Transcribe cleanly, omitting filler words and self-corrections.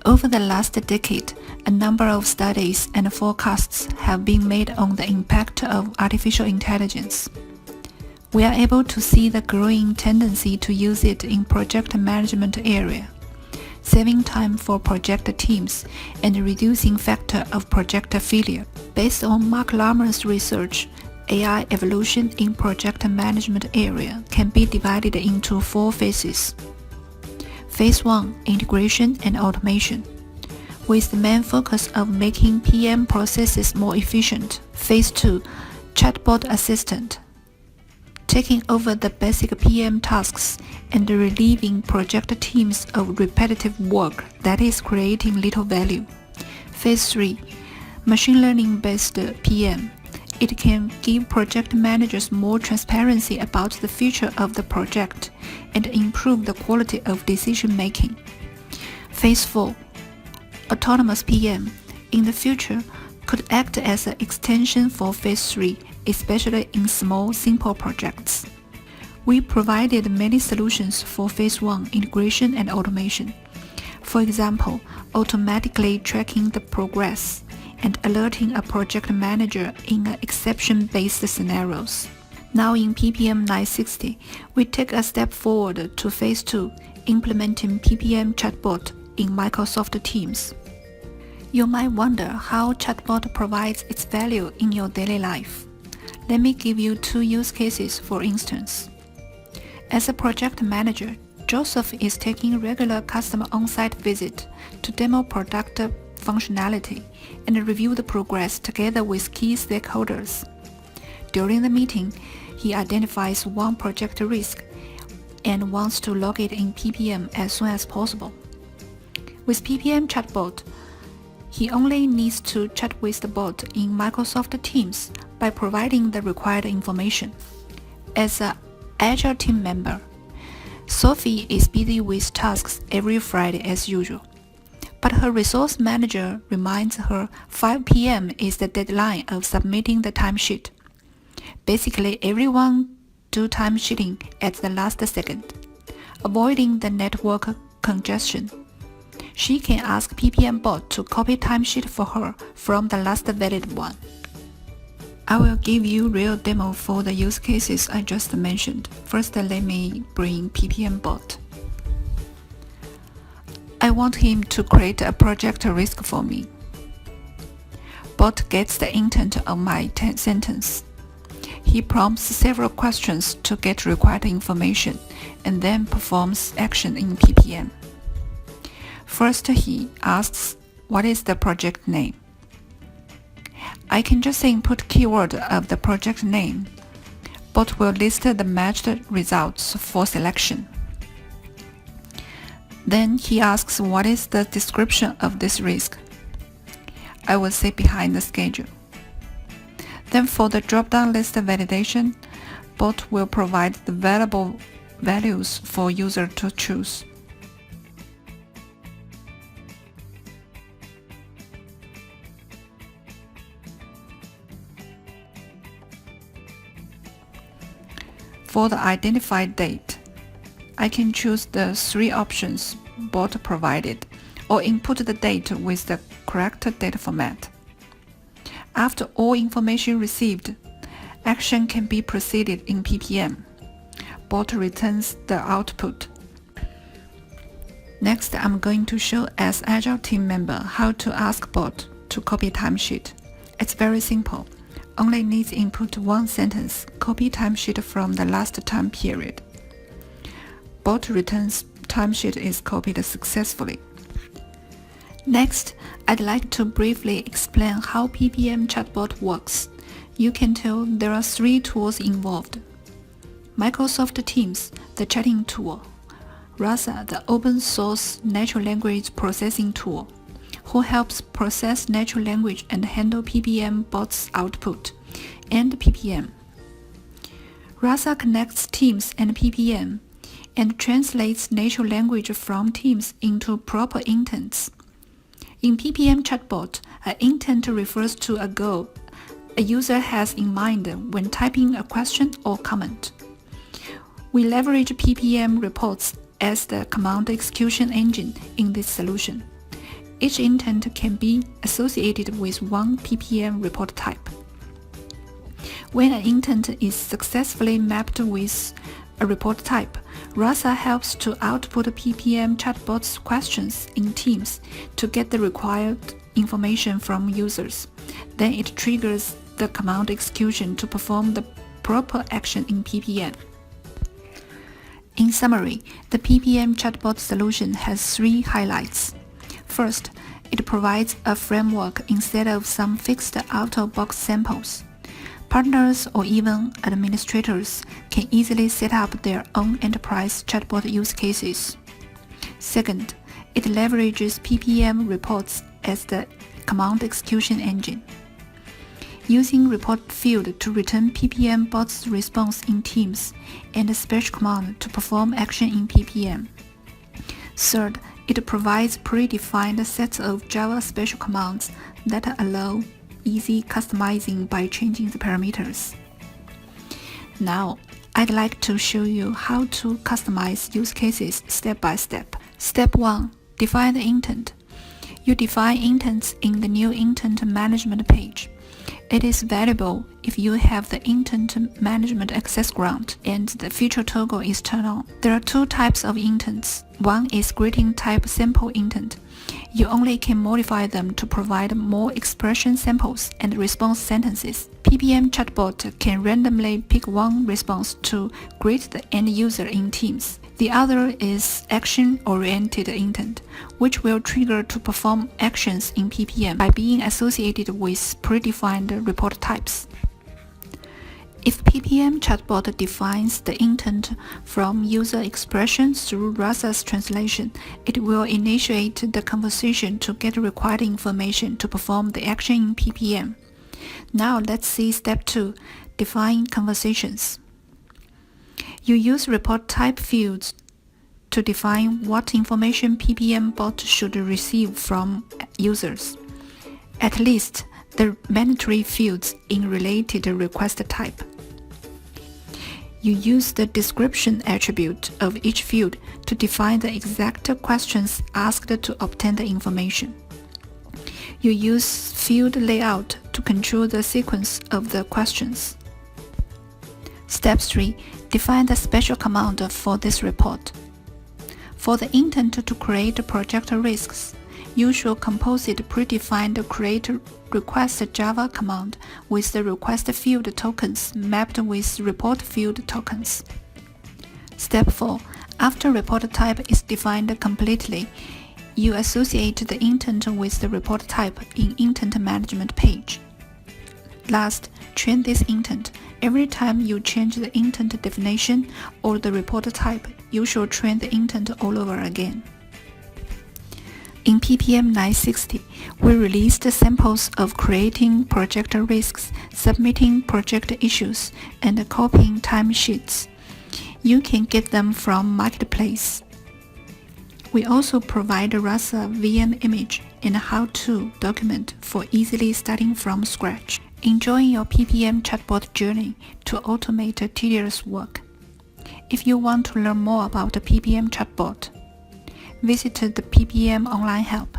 Over the last decade, a number of studies and forecasts have been made on the impact of artificial intelligence. We are able to see the growing tendency to use it in project management area, saving time for project teams and reducing factor of project failure. Based on Mark Larman's research, AI evolution in project management area can be divided into 4 phases. Phase 1, integration and automation, with the main focus of making PM processes more efficient. Phase 2, chatbot assistant, taking over the basic PM tasks and relieving project teams of repetitive work that is creating little value. Phase 3, machine learning-based PM. It can give project managers more transparency about the future of the project and improve the quality of decision-making. Phase 4, autonomous PM, in the future, could act as an extension for Phase 3, especially in small, simple projects. We provided many solutions for Phase 1 integration and automation. For example, automatically tracking the progress and alerting a project manager in exception-based scenarios. Now in PPM 960, we take a step forward to Phase 2, implementing PPM Chatbot in Microsoft Teams. You might wonder how Chatbot provides its value in your daily life. Let me give you 2 use cases for instance. As a project manager, Joseph is taking regular customer on-site visit to demo product functionality and review the progress together with key stakeholders. During the meeting, he identifies one project risk and wants to log it in PPM as soon as possible. With PPM Chatbot, he only needs to chat with the bot in Microsoft Teams by providing the required information. As an Agile team member, Sophie is busy with tasks every Friday as usual, but her resource manager reminds her 5 p.m. is the deadline of submitting the timesheet. Basically, everyone do timesheeting at the last second, avoiding the network congestion. She can ask PPM Bot to copy timesheet for her from the last valid one. I will give you real demo for the use cases I just mentioned. First, let me bring PPM Bot. I want him to create a project risk for me. Bot gets the intent of my sentence. He prompts several questions to get required information and then performs action in PPM. First, he asks, what is the project name? I can just input keyword of the project name. Bot will list the matched results for selection. Then he asks what is the description of this risk. I will say behind the schedule. Then for the drop-down list validation, Bot will provide the available values for user to choose. For the identified date, I can choose the 3 options Bot provided or input the date with the correct date format. After all information received, action can be proceeded in PPM. Bot returns the output. Next, I'm going to show as Agile team member how to ask Bot to copy timesheet. It's very simple. Only needs input 1 sentence, copy timesheet from the last time period. Bot returns timesheet is copied successfully. Next, I'd like to briefly explain how PPM Chatbot works. You can tell there are 3 tools involved. Microsoft Teams, the chatting tool. Rasa, the open source natural language processing tool, who helps process natural language and handle PPM Bot's output, and PPM. Rasa connects Teams and PPM and translates natural language from Teams into proper intents. In PPM Chatbot, an intent refers to a goal a user has in mind when typing a question or comment. We leverage PPM reports as the command execution engine in this solution. Each intent can be associated with one PPM report type. When an intent is successfully mapped with a report type, RASA helps to output PPM Chatbot's questions in Teams to get the required information from users. Then it triggers the command execution to perform the proper action in PPM. In summary, the PPM Chatbot solution has 3 highlights. First, it provides a framework instead of some fixed out-of-box samples. Partners or even administrators can easily set up their own enterprise chatbot use cases. Second, it leverages PPM reports as the command execution engine, using report field to return PPM Bot's response in Teams and a special command to perform action in PPM. Third, it provides predefined sets of Java special commands that allow easy customizing by changing the parameters. Now, I'd like to show you how to customize use cases step by step. Step 1. Define the intent. You define intents in the new intent management page. It is valuable if you have the intent management access grant and the feature toggle is turned on. There are 2 types of intents. One is greeting type sample intent. You only can modify them to provide more expression samples and response sentences. PPM Chatbot can randomly pick one response to greet the end user in Teams. The other is action-oriented intent, which will trigger to perform actions in PPM by being associated with predefined report types. If PPM Chatbot defines the intent from user expression through RASA's translation, it will initiate the conversation to get required information to perform the action in PPM. Now let's see step 2, define conversations. You use report type fields to define what information PPM Bot should receive from users, at least the mandatory fields in related request type. You use the description attribute of each field to define the exact questions asked to obtain the information. You use field layout to control the sequence of the questions. Step 3. Define the special command for this report. For the intent to create project risks, you should compose it predefined create request Java command with the request field tokens mapped with report field tokens. Step 4. After report type is defined completely, you associate the intent with the report type in intent management page. Last, train this intent. Every time you change the intent definition or the report type, you should train the intent all over again. In PPM 960, we released samples of creating project risks, submitting project issues, and copying timesheets. You can get them from Marketplace. We also provide a RASA VM image and a how-to document for easily starting from scratch. Enjoying your PPM chatbot journey to automate tedious work. If you want to learn more about the PPM chatbot, visit the PPM online help.